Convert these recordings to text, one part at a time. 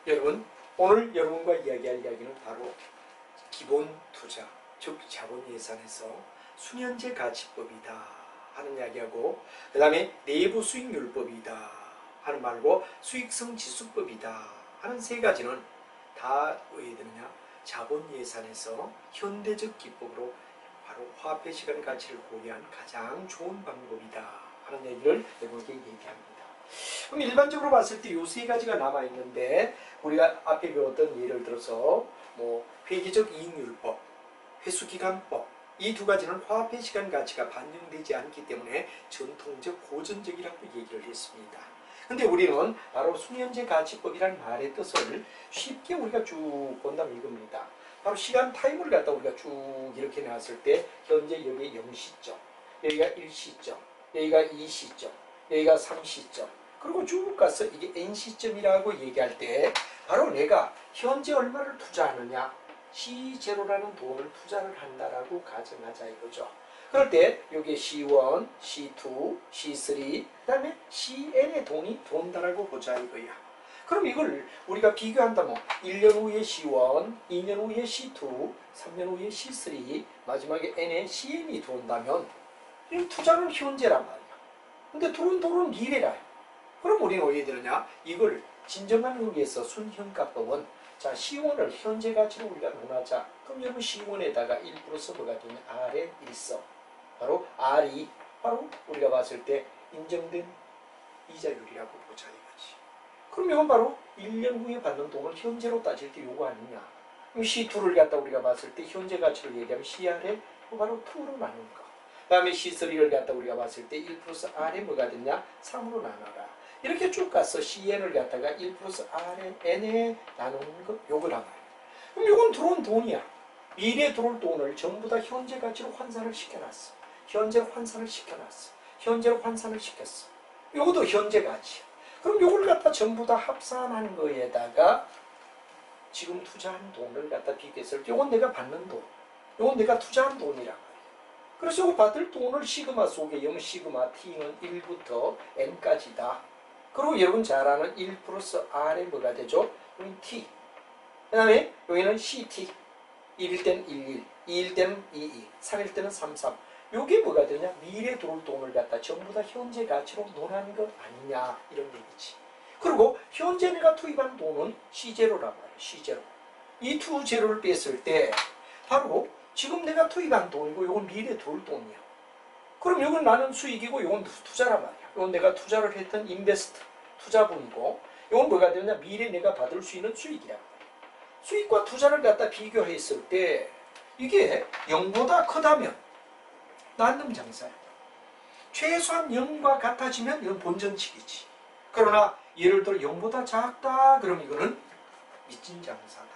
여러분, 오늘 여러분과 이야기할 이야기는 바로 기본 투자, 즉 자본 예산에서 수년제 가치법이다 하는 이야기하고, 그 다음에 내부 수익률법이다 하는 말고 수익성 지수법이다 하는 세 가지는 다 왜 되느냐? 자본 예산에서 현대적 기법으로 바로 화폐 시간 가치를 고려한 가장 좋은 방법이다 하는 얘기를 여러분께 얘기합니다. 그럼 일반적으로 봤을 때 이 세 가지가 남아 있는데, 우리가 앞에 배웠던 예를 들어서 회계적 이익률법, 회수기간법, 이 두 가지는 화폐 시간 가치가 반영되지 않기 때문에 전통적 고전적이라고 얘기를 했습니다. 근데 우리는 바로 수년제 가치법이라는 말의 뜻을 쉽게 우리가 쭉 본다면 이겁니다. 바로 시간 타임을 갖다 우리가 쭉 이렇게 놨을 때 현재 여기 0시점, 여기가 1시점, 여기가 2시점, 여기가 3시점, 그리고 쭉 가서 이게 n시점이라고 얘기할 때 바로 내가 현재 얼마를 투자하느냐, C0라는 돈을 투자를 한다라고 가정하자 이거죠. 그럴 때 여기에 C1, C2, C3, 그 다음에 CN의 돈이 돈다라고 보자 이거야. 그럼 이걸 우리가 비교한다면 1년 후에 C1, 2년 후에 C2, 3년 후에 C3, 마지막에 N에 CN이 들어온다면 이 투자는 현재란 말이야. 근데 들어온 돈은 미래라. 그럼 우리는 어떻게 되느냐? 이걸 진정하기 위해서 순현가법은 자, C1을 현재 가치로 우리가 논하자. 그럼 여러분 C1에다가 1 플러스 뭐가 되냐? R에 1써. 바로 R이 바로 우리가 봤을 때 인정된 이자율이라고 보자 이거지. 그럼 이건 바로 1년 후에 받는 돈을 현재로 따질 때 요거 아니냐? 그럼 C2를 갖다 우리가 봤을 때 현재 가치를 얘기하면 CR에 바로 2로 나눈 거. 그 다음에 C3를 갖다 우리가 봤을 때 1 플러스 R에 뭐가 됐냐? 3으로 나눠라. 이렇게 쭉 가서 CN을 갖다가 1 플러스 R에 N에 나누는 거 요거란 말이야. 그럼 요건 들어온 돈이야. 미래에 들어올 돈을 전부 다 현재 가치로 환산을 시켜놨어. 현재로 환산을 시켜놨어. 현재로 환산을 시켰어. 요것도 현재 가치야. 그럼 요걸 갖다 전부 다 합산한 거에다가 지금 투자한 돈을 갖다 비교했을 때 요건 내가 받는 돈, 요건 내가 투자한 돈이란 말이야. 그래서 요거 받을 돈을 시그마 속에 0 시그마 t는 1부터 n까지다. 그리고 여러분 잘 아는 1 플러스 r에 뭐가 되죠? 여기 t. 그 다음에 여기는 ct. 1일 때는 11, 2일 때는 22, 3일 때는 33. 요게 뭐가 되냐? 미래 들어올 돈을 갖다 전부 다 현재 가치로 논하는 것 아니냐 이런 얘기지. 그리고 현재 내가 투입한 돈은 C0란 말이야. C0. 이 두 제로를 뺐을 때 바로 지금 내가 투입한 돈이고 요건 미래 들어올 돈이야. 그럼 요건 나는 수익이고 요건 투자란 말이야. 요건 내가 투자를 했던 인베스트, 투자분이고 요건 뭐가 되냐? 미래 내가 받을 수 있는 수익이란 말이야. 수익과 투자를 갖다 비교했을 때 이게 0보다 크다면 난놈 장사야. 최소한 0과 같아지면 이건 본전치기지. 그러나 예를 들어 0보다 작다 그럼 이거는 미친 장사다.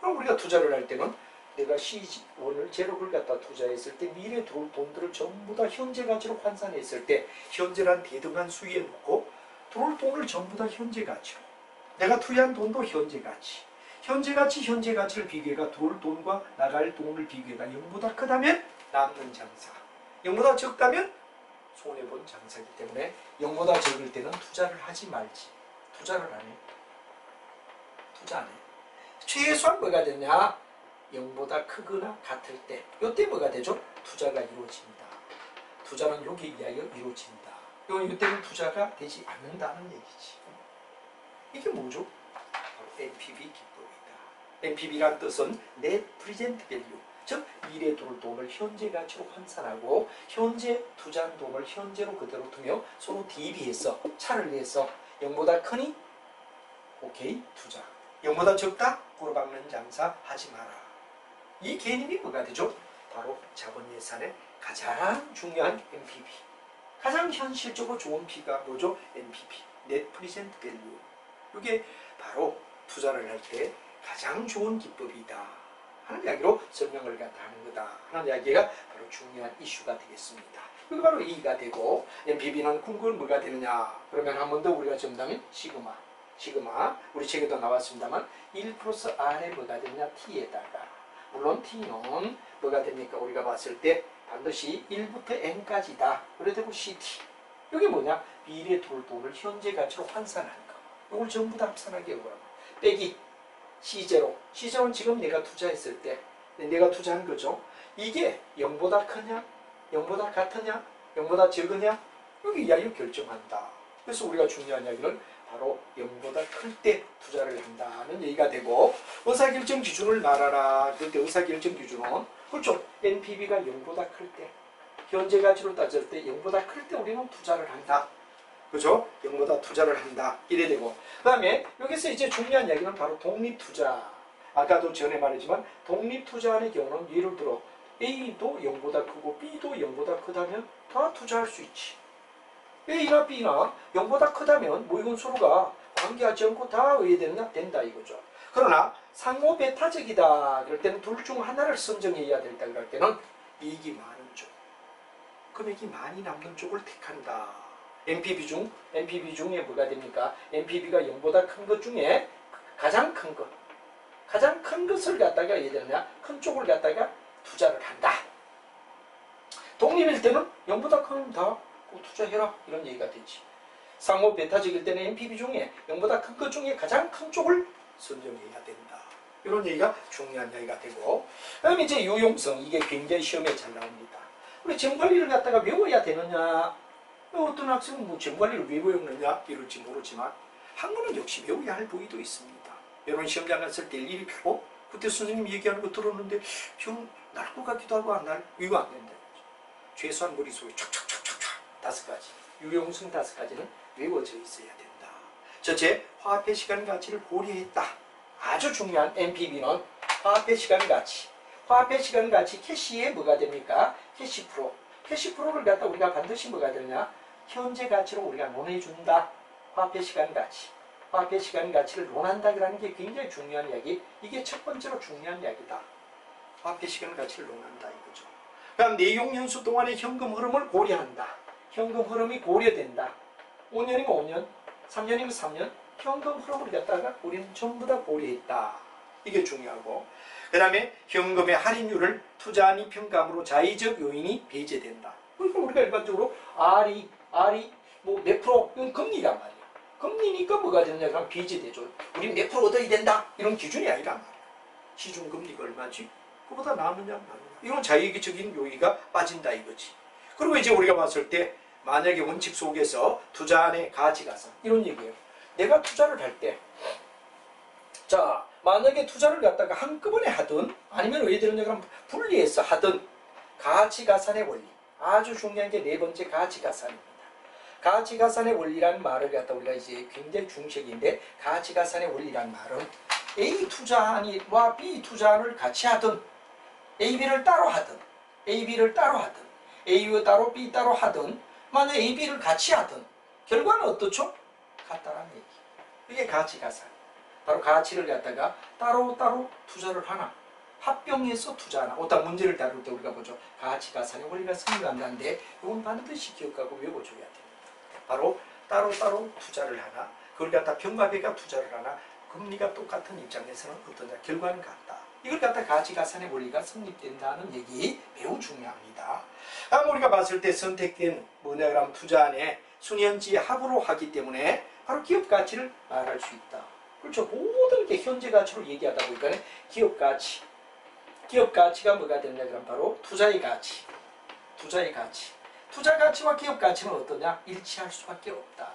그럼 우리가 투자를 할 때는 내가 C1을 제로를 갖다 투자했을 때 미래 들어올 돈들을 전부 다 현재 가치로 환산했을 때 현재란 대등한 수위에 놓고 들어올 돈을 전부 다 현재 가치로, 내가 투자한 돈도 현재 가치, 현재 가치를 비교해가 들어올 돈과 나갈 돈을 비교해가 0보다 크다면 남는 장사, 0보다 적다면 손해본 장사이기 때문에 0보다 적을 때는 투자를 하지 말지. 투자를 안 해. 투자 안 해. 최소한 뭐가 되냐? 0보다 크거나 같을 때, 요때 뭐가 되죠? 투자가 이루어진다. 투자는 여기에 의하여 이루어진다. 요때는 투자가 되지 않는다는 얘기지. 이게 뭐죠? 바로 NPV 기법이다. NPV란 뜻은 Net Present Value, 즉 미래에 들어올 돈을 현재 가치로 환산하고 현재 투자한 돈을 현재로 그대로 두며 서로 대비해서 차를 내서 0보다 크니 오케이 투자, 0보다 적다 꼬르박는 장사 하지 마라. 이 개념이 뭐가 되죠? 바로 자본예산의 가장 중요한 NPV, 가장 현실적으로 좋은 P가 뭐죠? NPV, Net Present Value. 이게 바로 투자를 할 때 가장 좋은 기법이다 하는 이야기로 설명을 갖다 하는 거다 하는 이야기가 바로 중요한 이슈가 되겠습니다. 이게 바로 E가 되고, NPV는 궁극은 뭐가 되느냐? 그러면 한 번 더 우리가 점다면 시그마, 우리 책에도 나왔습니다만 1 플러스 R에 뭐가 되느냐? T에다가, 물론 T는 뭐가 됩니까? 우리가 봤을 때 반드시 1부터 N까지다. 그래 되고 CT. 이게 뭐냐? 미래에 들어올 돈을 현재 가치로 환산하는 거. 이걸 전부 다 합산하게 해보라고. 빼기 C0. C0는 지금 내가 투자했을 때 내가 투자한 거죠. 이게 0보다 크냐? 0보다 같으냐? 0보다 적으냐? 여기 이야기를 결정한다. 그래서 우리가 중요한 이야기는 바로 0보다 클 때 투자를 한다는 얘기가 되고, 의사결정 기준을 말하라. 그럴 때 의사결정 기준은 그렇죠. NPV가 0보다 클 때, 현재 가치로 따질 때 0보다 클 때 우리는 투자를 한다. 그죠? 0보다 투자를 한다. 이래 되고, 그 다음에 여기서 이제 중요한 이야기는 바로 독립투자. 아까도 전에 말했지만 독립투자의 경우는 예를 들어 A도 0보다 크고 B도 0보다 크다면 다 투자할 수 있지. A나 B나 0보다 크다면 이건 서로가 관계하지 않고 다 의해되느냐? 된다 이거죠. 그러나 상호 배타적이다 그럴 때는 둘 중 하나를 선정해야 된다 그럴 때는 이익이 많은 쪽, 금액이 많이 남는 쪽을 택한다. NPV 중에 뭐가 됩니까? NPV가 0보다 큰 것 중에 가장 큰 것, 가장 큰 것을 갖다가 해야 되느냐? 큰 쪽을 갖다가 투자를 한다. 독립일 때는 0보다 큰 다 투자해라 이런 얘기가 되지. 상호 배타적일 때는 NPV 중에 0보다 큰 것 중에 가장 큰 쪽을 선정해야 된다. 이런 얘기가 중요한 얘기가 되고, 그 다음에 이제 유용성, 이게 굉장히 시험에 잘 나옵니다. 우리 재무관리를 갖다가 외워야 되느냐? 어떤 학생은 뭐 재무관리를 왜 외우느냐 이럴지 모르지만 한국은 역시 외워야 할 부위도 있습니다. 여러분 시험장 갔을 때 일일이 펴고 그때 선생님 얘기하는 거 들었는데 좀 날 것 같기도 하고 안 날, 이거 안 된다. 최소한 머릿속에 촥촥촥촥촥 5가지, 유용성 5가지는 외워져 있어야 된다. 첫째, 화폐 시간 가치를 고려했다. 아주 중요한 NPV는 화폐 시간 가치. 화폐 시간 가치 캐시에 뭐가 됩니까? 캐시 프로. 캐시 프로를 갖다 우리가 반드시 뭐가 되느냐? 현재 가치로 우리가 논해준다. 화폐 시간 가치. 화폐 시간 가치를 논한다라는 게 굉장히 중요한 이야기. 이게 첫 번째로 중요한 이야기다. 화폐 시간 가치를 논한다 이거죠. 그다음 내용 연수 동안의 현금 흐름을 고려한다. 현금 흐름이 고려된다. 5년이면 5년, 3년이면 3년, 현금 흐름을 갖다가 우리는 전부 다 고려했다. 이게 중요하고, 그 다음에 현금의 할인율을 투자한이 평감으로 자의적 요인이 배제된다. 그러니까 우리가 일반적으로 R이 뭐 몇 프로, 이건 금리란 말이야. 금리니까 뭐가 되느냐 그러면 배제되죠. 우린 몇 프로 얻어야 된다 이런 기준이 아니란 말이야. 시중금리가 얼마지? 그보다 나느냐 안 나느냐. 이건 자의적인 요인가 빠진다 이거지. 그리고 이제 우리가 봤을 때 만약에 원칙 속에서 투자안의 가치가산 이런 얘기예요. 내가 투자를 할 때, 자 만약에 투자를 갖다가 한꺼번에 하든 아니면 왜 되느냐 그러면 분리해서 하든 가치가산의 원리, 아주 중요한 게 네 번째 가치가산입니다. 가치가산의 원리라는 말을 갖다 우리가 이제 굉장히 중식인데, 가치가산의 원리라는 말은 A 투자안과 B 투자안을 같이 하든 AB를 따로 하든 AB를 따로 하든 A 따로 B 따로 하든 만약 AB를 같이 하든 결과는 어떻죠? 같다라는 얘기. 이게 가치가산. 바로 가치를 갖다가 따로따로 투자를 하나, 합병해서 투자하나. 어떤 문제를 다룰 때 우리가 보죠. 가치가산의 원리가 성립한다는데 이건 반드시 기억하고 외워줘야 됩니다. 바로 따로따로 투자를 하나, 그걸 갖다 병합해가 투자를 하나, 금리가 똑같은 입장에서는 어떠냐? 결과는 같다. 이걸 갖다 가치가산의 원리가 성립된다는 얘기 매우 중요합니다. 다음 우리가 봤을 때 선택된 뭐냐 그러면 투자안에 수년지 합으로 하기 때문에 바로 기업 가치를 말할 수 있다. 그렇죠. 모든 게 현재 가치로 얘기하다 보니까 기업 가치가 뭐가 되느냐 그러면 바로 투자의 가치. 투자 가치와 기업 가치는 어떠냐? 일치할 수밖에 없다.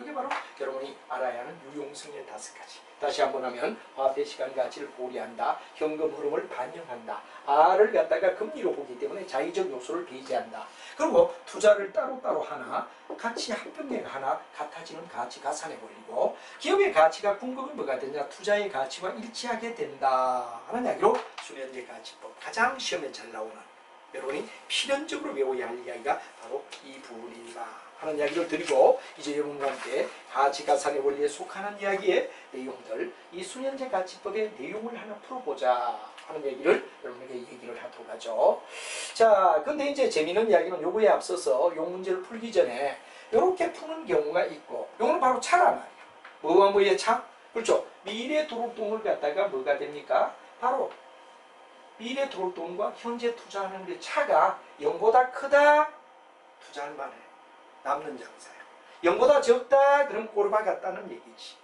이게 바로 여러분이 알아야 하는 유용성의 5가지. 다시 한번 하면 화폐 시간 가치를 고려한다. 현금 흐름을 반영한다. R을 갖다가 금리로 보기 때문에 자의적 요소를 배제한다. 그리고 투자를 따로따로 하나, 같이 합병해 하나, 같아지는 가치가산의 원리고, 기업의 가치가 궁극은 뭐가 되냐? 투자의 가치와 일치하게 된다 하는 이야기로 수년제 가치법, 가장 시험에 잘 나오는 여러분이 필연적으로 외워야 할 이야기가 바로 이 부분이다 하는 이야기를 드리고, 이제 여러분과 함께 가치가산의 원리에 속하는 이야기의 내용들, 이 수년제 가치법의 내용을 하나 풀어보자 하는 얘기를 여러분에게 얘기를 하도록 하죠. 자, 근데 이제 재미있는 이야기는 요거에 앞서서 요 문제를 풀기 전에 이렇게 푸는 경우가 있고, 요거는 바로 차란 말이야. 뭐와 뭐의 차? 그렇죠. 미래 도록돈을 갖다가 뭐가 됩니까? 바로 미래 도록돈과 현재 투자하는 그 차가 0보다 크다, 투자할 만해. 남는 장사야. 0보다 적다, 그럼 꼴바 같다는 얘기지.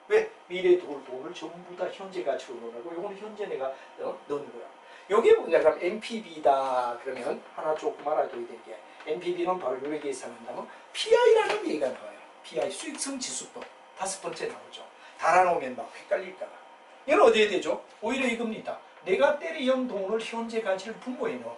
왜? 미래에 들어올 돈을 전부 다 현재 가치로 넣으라고. 요거는 현재 내가 넣는 거야. 요게 뭐냐? 그럼 NPV다. 그러면 하나 조금 알아둬야 될 게, NPV는 바로 요렇게 계산한다면 PI라는 얘기가 나와요. PI 수익성 지수법. 5번째 나오죠. 달아놓으면 막 헷갈릴까 봐. 얘는 어디에 되죠? 오히려 이겁니다. 내가 때리연 돈을 현재 가치를 분모에 넣어.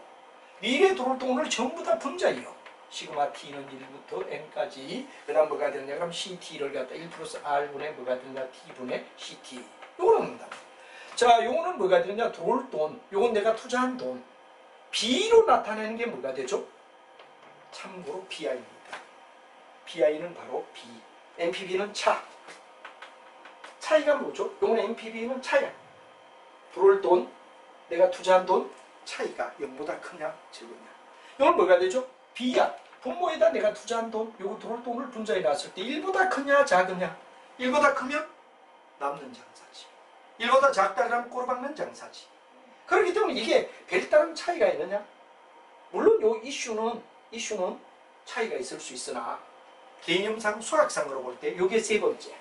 미래에 들어올 돈을 전부 다 분자에 넣어. 시그마 t는 1부터 n까지. 그 다음 뭐가 되느냐? 그럼 ct를 갖다 1 플러스 r분의 뭐가 되느냐? t분의 ct. 요거는 넣는다. 자, 요거는 뭐가 되느냐? 들어올 돈. 요건 내가 투자한 돈. B로 나타내는 게 뭐가 되죠? 참고로 PI입니다. PI는 바로 B. NPV는 차. 차이가 뭐죠? 요건 NPV는 차야. 들어올 돈, 내가 투자한 돈 차이가 0보다 크냐 적으냐. 요건 뭐가 되죠? B야. 분모에다 내가 투자한 돈, 요거 들어올 돈을 분자에 놨을 때 1보다 크냐 작으냐. 1보다 크면 남는 장사지. 1보다 작다 그러면 꼬르박는 장사지. 그렇기 때문에 이게 별다른 차이가 있느냐? 물론 요 이슈는 차이가 있을 수 있으나 개념상 수학상으로 볼 때 요게 세 번째.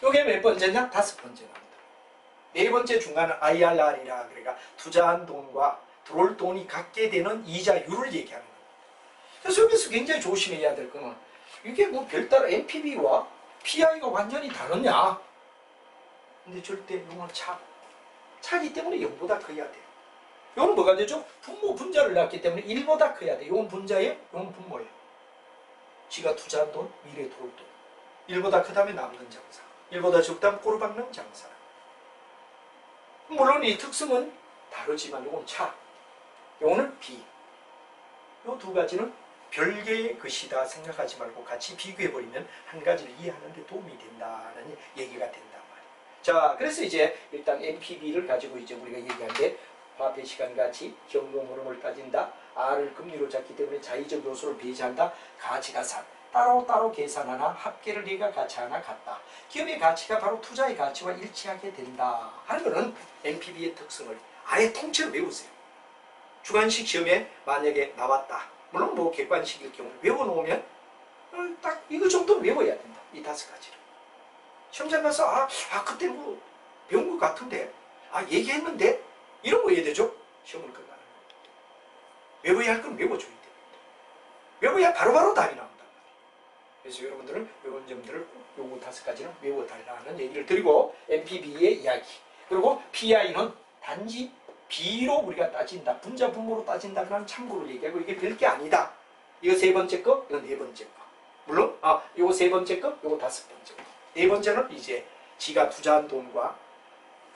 요게 몇 번째냐? 5번째 나옵니다. 네 번째 중간은 IRR이라, 그러니까 투자한 돈과 들어올 돈이 갖게 되는 이자율을 얘기하는 거예요. 그래서 여기서 굉장히 조심해야 될 거는, 이게 뭐 별다른 NPV와 PI가 완전히 다르냐? 근데 절대 이건 차기 때문에 0보다 커야 돼요. 이건 뭐가 되죠? 분모 분자를 낳기 때문에 1보다 커야 돼. 이건 분자예요, 이건 분모예요. 지가 투자한 돈, 미래에 들어올 돈. 1보다 크다면 남는 장사, 1보다 적다면 꼬르박는 장사. 물론 이 특성은 다르지만 이건 차, 이거는 B. 이 두 가지는 별개의 것이다 생각하지 말고 같이 비교해버리면 한 가지를 이해하는 데 도움이 된다는 얘기가 된단 말이에요. 자, 그래서 이제 일단 NPV를 가지고 이제 우리가 얘기한 게, 화폐 시간 가치, 현금 흐름을 따진다, R을 금리로 잡기 때문에 자의적 요소를 배제한다, 가치가산. 따로따로 계산하나 합계를 네가 가치하나 같다. 기업의 가치가 바로 투자의 가치와 일치하게 된다 하는 것은 NPV의 특성을 아예 통째로 외우세요. 주관식 시험에 만약에 나왔다. 물론 뭐 객관식일 경우 외워놓으면 딱 이거 정도는 외워야 된다. 이 5가지를. 시험장 가서 그때 뭐 배운 것 같은데, 얘기했는데, 이런 거 해야 되죠. 시험을 끝나는 거. 외워야 할 건 외워줘야 됩니다. 외워야 바로바로 답이 나온다. 그래서 여러분들은 이런 점들을 꼭 요거 5가지는 외워달라는 얘기를 드리고, NPV의 이야기, 그리고 PI는 단지 B로 우리가 따진다, 분자 분모로 따진다는 참고를 얘기하고, 이게 별게 아니다. 이거 3번째 거, 이거 4번째 거. 물론 요거 3번째 거, 요거 5번째 거. 4번째는 이제 지가 투자한 돈과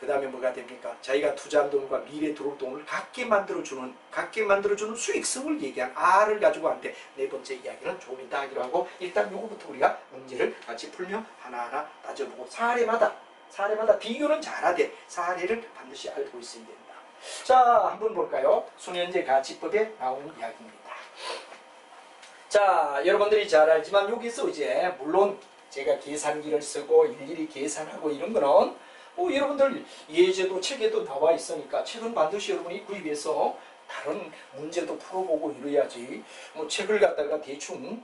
그 다음에 뭐가 됩니까? 자기가 투자한 돈과 미래에 들어올 돈을 갖게 만들어주는 수익성을 얘기한 R을 가지고 하는데, 4번째 이야기는 좀 이따 하기로 하고, 일단 요거부터 우리가 문제를 같이 풀며 하나하나 따져보고, 사례마다 비교는 잘하되 사례를 반드시 알고 있어야 된다. 자, 한번 볼까요? 수년제 가치법에 나온 이야기입니다. 자, 여러분들이 잘 알지만 여기서 이제 물론 제가 계산기를 쓰고 일일이 계산하고 이런 거는 여러분들 예제도 책에도 나와 있으니까 책은 반드시 여러분이 구입해서 다른 문제도 풀어보고 이래야지, 책을 갖다가 대충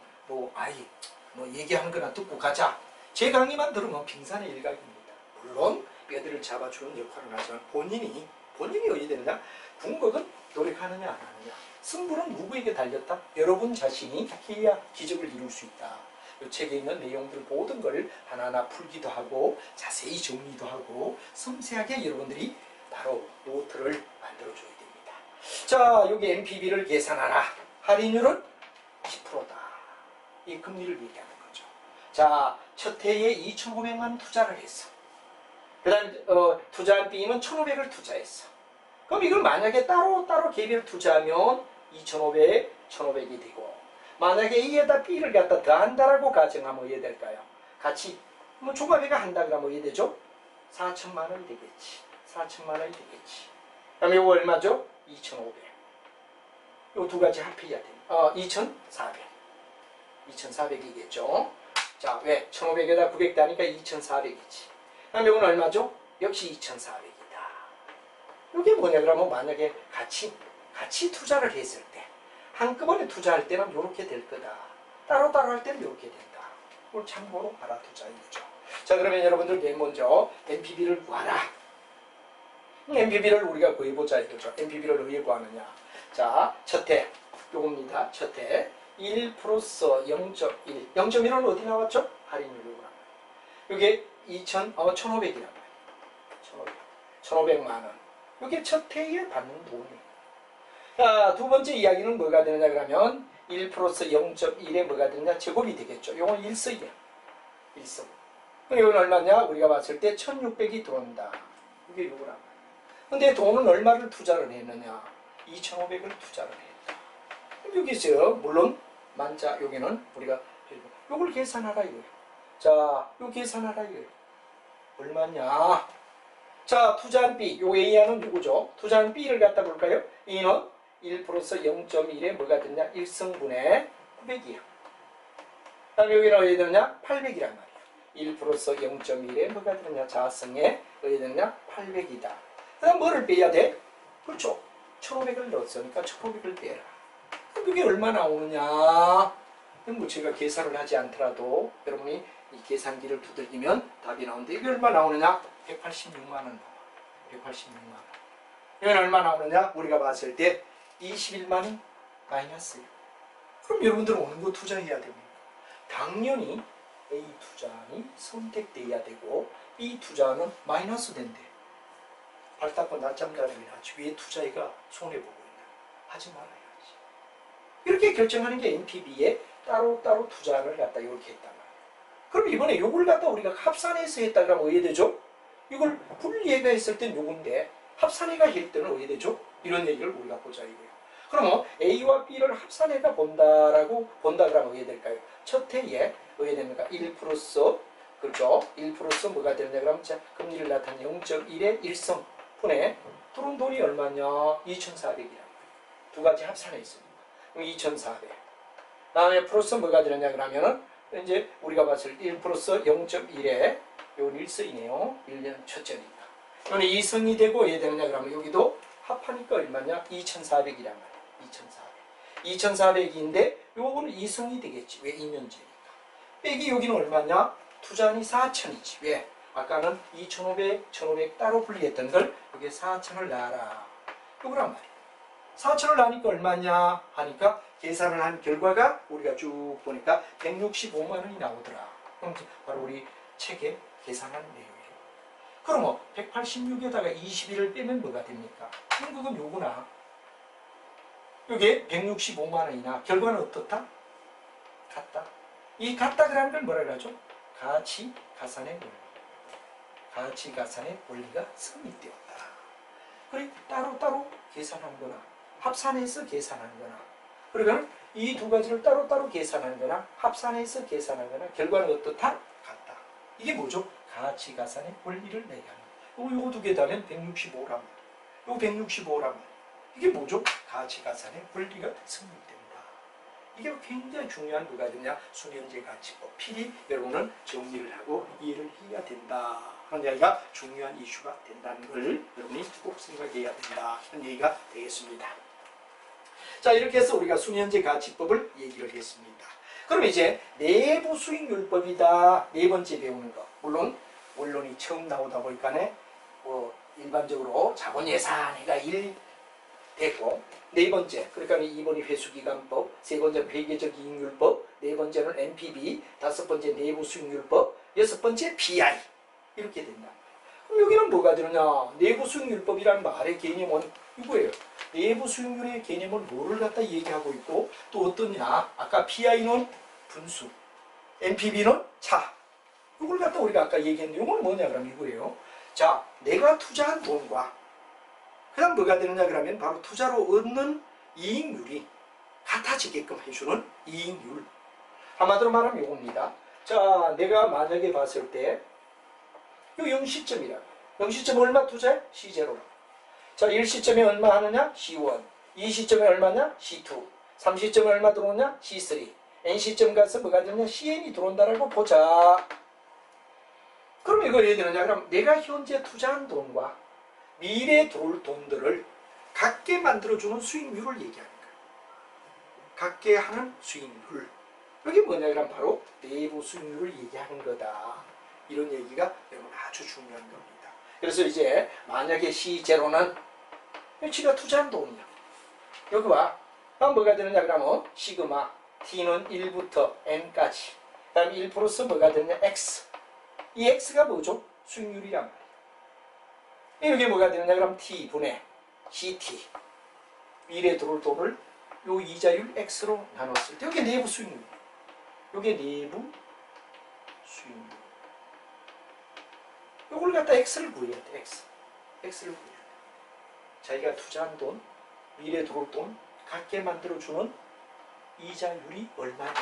얘기한 거나 듣고 가자, 제 강의만 들으면 빙산의 일각입니다. 물론 뼈대를 잡아주는 역할은 하지만 본인이 어디 되느냐? 궁극은 노력하느냐 안 하느냐. 승부는 누구에게 달렸다? 여러분 자신이 해야 기적을 이룰 수 있다. 이 책에 있는 내용들 모든 걸 하나하나 풀기도 하고 자세히 정리도 하고 섬세하게 여러분들이 바로 노트를 만들어줘야 됩니다. 자, 여기 NPV를 계산하라. 할인율은 10%다. 이 금리를 얘기하는 거죠. 자, 첫 해에 2,500만 투자를 했어. 그 다음에 투자한 B는 1,500을 투자했어. 그럼 이걸 만약에 따로따로 개별 투자하면 2,500, 1,500이 되고, 만약에 A에다 B를 갖다 더한다라고 가정하면 어떻게 될까요? 같이 종합해가 한다 그러면 어떻게 되죠? 4천만 원이 되겠지. 4천만 원이 되겠지. 그럼 이거 얼마죠? 2,500. 이 두 가지 합해야 됩니다. 2,400. 2,400이겠죠. 자, 왜? 1,500에다 900 다니까 2,400이지. 그럼 이건 얼마죠? 역시 2,400이다. 이게 뭐냐 그러면, 만약에 같이 투자를 했을 때, 한꺼번에 투자할 때는 이렇게 될 거다. 따로따로 할 때는 이렇게 된다. 그걸 참고로 알아두자 이거죠. 자, 그러면 여러분들 맨 먼저 NPV를 구하라. NPV를 우리가 구해보자 이거죠. NPV를 왜 구하느냐. 자, 첫 해 요겁니다. 첫 해 1 플러스 0.1. 0.1은 어디 나왔죠? 할인율이구나. 이게 1,500이란 말이에요. 1,500만 원. 이게 첫 해에 받는 돈이에요. 자, 두 번째 이야기는 뭐가 되느냐 그러면 1 플러스 0.1에 뭐가 되느냐? 제곱이 되겠죠. 이건 1성이야. 1성. 이건 얼마냐? 우리가 봤을 때 1,600이 들어온다. 이게 이거란 말이야. 근데 돈은 얼마를 투자를 했느냐? 2,500을 투자를 했다. 여기서 물론 만자 여기는 우리가 요걸 계산하라 이거예요. 자, 요 계산하라 이거예요. 얼마냐? 자, 투자한 B, 요 A는 누구죠? 투자한 B를 갖다 볼까요? E는 1 플러스 0.1에 뭐가 됐냐? 1성분의 900이야. 다음 여기는 어디 되느냐? 800이란 말이야. 1 플러스 0.1에 뭐가 되느냐? 자성에 어디 되느냐? 800이다. 그 다음 뭐를 빼야 돼? 그렇죠. 1,500을 넣었으니까 1,500을 빼라. 그럼 이게 얼마 나오느냐? 뭐 제가 계산을 하지 않더라도 여러분이 이 계산기를 두들기면 답이 나오는데 이게 얼마 나오느냐? 186만 원 나와. 186만 원. 이건 얼마 나오느냐? 우리가 봤을 때 21만 원 마이너스예요. 그럼 여러분들은 어느 거 투자해야 됩니까? 당연히 A 투자안이 선택돼야 되고 B 투자는 마이너스 된대. 발 닦고 낮잠 자는 게 낫지. 왜 투자해가 손해보고 있나? 하지 말아야지. 이렇게 결정하는 게 NPV에 따로따로 투자를 갖다 이렇게 했단 말이에요. 그럼 이번에 요걸 갖다 우리가 합산해서 했다 그러면 어떻게 되죠? 이걸 분리해가 했을 땐 요건데 합산해가 할 때는 어떻게 되죠? 이런 얘기를 우리가 보자 이거예요. 그러면 A와 B를 합산해가 본다 그러면 어떻게 될까요? 첫 해에 어떻게 됩니까? 1 플러스 그렇죠? 1 플러스 뭐가 되느냐 그러면 자, 금리를 나타낸 0.1의 1성 분에 들어온 돈이 얼마냐? 2,400이란 말이에요. 두 가지 합산해 있습니다. 2,400. 다음에 플러스 뭐가 되느냐 그러면은 이제 우리가 봤을 때 1 플러스 0.1에 요건 1성이네요. 1년 첫째니까. 이거는 2성이 되고 왜 되느냐 그러면 여기도 합하니까 얼마냐? 2,400이란 말이에요. 2,400. 2,400인데 요거는 2성이 되겠지. 왜? 2년째니까. 빼기 여기는 얼마냐? 투자한이 4,000이지. 왜? 아까는 2,500, 1,500 따로 분리했던 걸 여기에 4,000을 놔라. 요거란 말이에요. 4,000을 놔니까 얼마냐 하니까 계산을 한 결과가 우리가 쭉 보니까 165만 원이 나오더라. 그럼 바로 우리 책에 계산한 내용이에요. 그러면 186에다가 21을 빼면 뭐가 됩니까? 그건 요구나. 이게 165만 원이나 결과는 어떻다? 같다. 이 같다 그라는 걸 뭐라 그러죠? 가치 가산의 원리. 가치 가산의 원리가 성립되었다. 그래 따로따로 계산한 거나 합산해서 계산한 거나 그러니까 이 두 가지를 따로따로 계산한 거나 합산해서 계산한 거나 결과는 어떻다? 같다. 이게 뭐죠? 가치 가산의 원리를 내게 하는 거예요. 요거 두 개 다면 165란 말이에요. 요거 165란 말이에요. 이게 뭐죠? 가치 가산의 원리가 성립된다. 이게 굉장히 중요한 뭐가 되냐? 수면제 가치법. 필히 여러분은 정리를 하고 이해를 해야 된다. 그런 얘기가 중요한 이슈가 된다는 걸 여러분이 꼭 생각해야 된다. 그런 얘기가 되겠습니다. 자, 이렇게 해서 우리가 수면제 가치법을 얘기를 했습니다. 그럼 이제 내부 수익률법이다. 네 번째 배우는 거. 물론 원론이 처음 나오다 보니까 일반적으로 자본예산회가 1 됐고 네 번째 그러니까 2번이 회수기간법, 세 번째는 회계적 이익률법, 네 번째는 NPV, 다섯 번째 내부 수익률법, 여섯 번째 PI 이렇게 된다. 그럼 여기는 뭐가 되느냐? 내부 수익률법이라는 말의 개념은 이거예요. 내부 수익률의 개념은 뭐를 갖다 얘기하고 있고 또 어떠냐? 아까 PI는 분수, NPV는 차. 이걸 갖다 우리가 아까 얘기했는데 이건 뭐냐 그러면 이거예요. 자, 내가 투자한 돈과 그 다음 뭐가 되느냐 그러면 바로 투자로 얻는 이익률이 같아지게끔 해주는 이익률. 한마디로 말하면 이겁니다. 자, 내가 만약에 봤을 때 요 0시점이라. 0시점 얼마 투자해? C0. 자, 1시점에 얼마 하느냐? C1. 2시점에 얼마냐? C2. 3시점에 얼마 들어오냐? C3. N시점 가서 뭐가 되느냐? CN이 들어온다라고 보자. 그럼 이거 왜 되느냐? 그럼 내가 현재 투자한 돈과 미래에 들어올 돈들을 같게 만들어주는 수익률을 얘기하는 거예요. 같게 하는 수익률. 그게 뭐냐 그럼 바로 내부 수익률을 얘기하는 거다. 이런 얘기가 여러분 아주 중요한 겁니다. 그래서 이제 만약에 C0는 지가 투자한 돈이야. 여기 와. 그럼 뭐가 되느냐 그러면 시그마 T는 1부터 N까지. 그 다음에 1 플러스 뭐가 되느냐 X. 이 X가 뭐죠? 수익률이란 말이야. 이게 뭐가 되느냐 그럼 T분의 CT. 미래 들어올 돈을 요 이자율 X로 나눴을 때 이게 내부 수익률. 이게 내부 수익률. 요걸 갖다 X를 구해야 돼. X를 구해야 돼. 자기가 투자한 돈, 미래 들어올 돈 갖게 만들어주는 이자율이 얼마냐.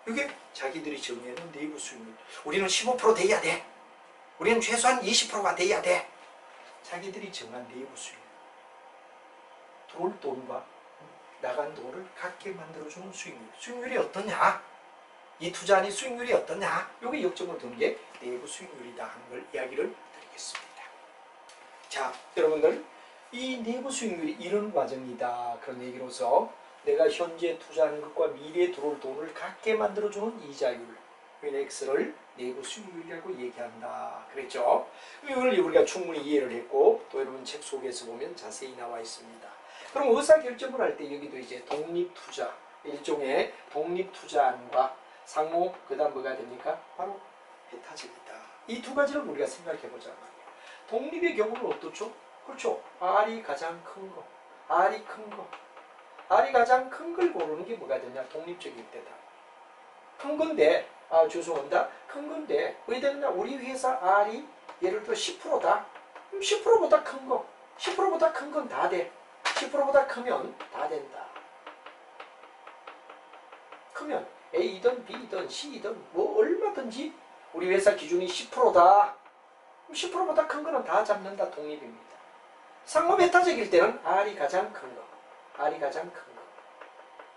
이게 자기들이 정해놓은 내부 수익률. 우리는 15% 돼야 돼. 우리는 최소한 20%가 돼야 돼. 자기들이 정한 내부 수익률. 들어올 돈과 나간 돈을 갖게 만들어주는 수익률. 수익률이 어떠냐? 이 투자안이 수익률이 어떠냐? 요게 역점을 둔 게 내부 수익률이다 하는 걸 이야기를 드리겠습니다. 자, 여러분들 이 내부 수익률이 이런 과정이다. 그런 얘기로서 내가 현재 투자하는 것과 미래에 들어올 돈을 갖게 만들어주는 이자율, X를 내부 수익률이라고 얘기한다. 그랬죠? 이걸 우리가 충분히 이해를 했고 또 여러분 책 속에서 보면 자세히 나와 있습니다. 그럼 의사결정을 할 때 여기도 이제 독립투자, 일종의 독립투자안과 상호, 그 다음 뭐가 됩니까? 바로 배타적이다. 이 두 가지를 우리가 생각해보자 말이야. 독립의 경우는 어떻죠? 그렇죠. R이 가장 큰 거. R이 큰 거. R이 가장 큰 걸 고르는 게 뭐가 되냐? 독립적일 때다. 큰 건데, 죄송합니다. 큰 건데, 왜 되느냐? 우리 회사 R이 예를 들어 10%다. 그럼 10%보다 큰 거. 10%보다 큰 건 다 돼. 10%보다 크면 다 된다. 크면 A든 B든 C든 뭐 얼마든지 우리 회사 기준이 10%다. 10%보다 큰 거는 다 잡는다. 독립입니다. 상호 배타적일 때는 R이 가장 큰 거. R이 가장 큰 거.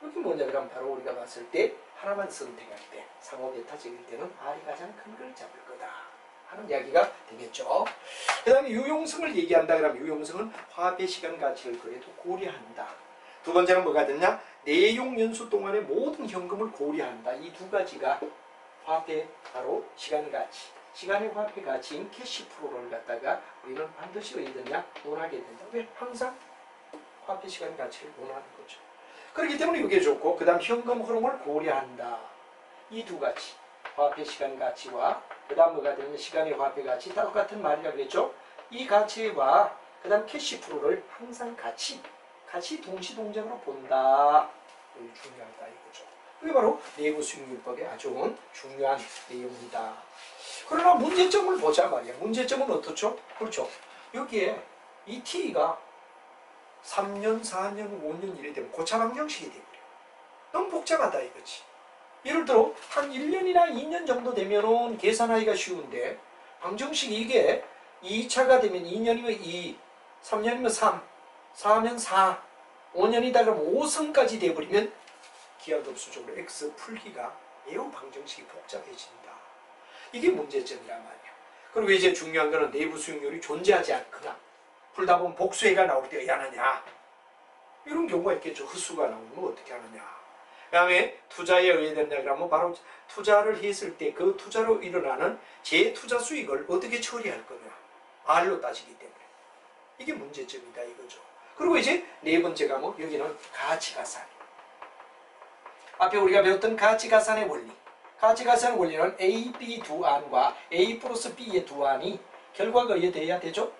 여기 뭐냐 그럼 바로 우리가 봤을 때 하나만 선택할 때 상호 배타적일 때는 R이 가장 큰 걸 잡을 거다 하는 이야기가 되겠죠. 그 다음에 유용성을 얘기한다 그러면 유용성은 화폐 시간 가치를 그래도 고려한다. 두 번째는 뭐가 됐냐? 내용 연수 동안의 모든 현금을 고려한다. 이 두 가지가 화폐 바로 시간 가치. 시간의 화폐 가치인 캐시 프로를 갖다가 우리는 반드시 어디 되냐? 논하게 된다. 왜? 항상 화폐 시간 가치를 논하는 거죠. 그렇기 때문에 이게 좋고 그 다음 현금 흐름을 고려한다. 이 두 가지. 화폐 시간 가치와 그 다음 뭐가 되냐? 시간의 화폐 가치. 다 똑같은 말이라 그랬죠. 이 가치와 그 다음 캐시 프로를 항상 같이 동시동작으로 본다. 중요하다 이거죠. 이게 바로 내부 수익률법의 아주 중요한 내용이다. 그러나 문제점을 보자 말이야. 문제점은 어떻죠? 그렇죠. 여기에 이 T가 3년, 4년, 5년 이래 되면 고차 방정식이 되버려. 너무 복잡하다 이거지. 예를 들어 한 1년이나 2년 정도 되면은 계산하기가 쉬운데 방정식이 이게 2차가 되면 2년이면 2, 3년이면 3, 4면 4, 5년이다 그러면 5승까지 돼버리면 기하급수적으로 X 풀기가 매우 방정식이 복잡해진다. 이게 문제점이란 말이야. 그리고 이제 중요한 거는 내부 수익률이 존재하지 않거나 풀다 보면 복수해가 나올 때가 야하냐 이런 경우가 있겠죠. 흡수가 나오면 어떻게 하느냐. 그 다음에 투자에 의해되느냐 그러면 바로 투자를 했을 때 그 투자로 일어나는 재투자 수익을 어떻게 처리할 거냐. R로 따지기 때문에. 이게 문제점이다 이거죠. 그리고 이제 네 번째가 뭐 여기는 가치가산. 앞에 우리가 배웠던 가치가산의 원리. 가치가산의 원리는 A, B 두 안과 A 플러스 B의 두 안이 결과가 의해돼야 되죠.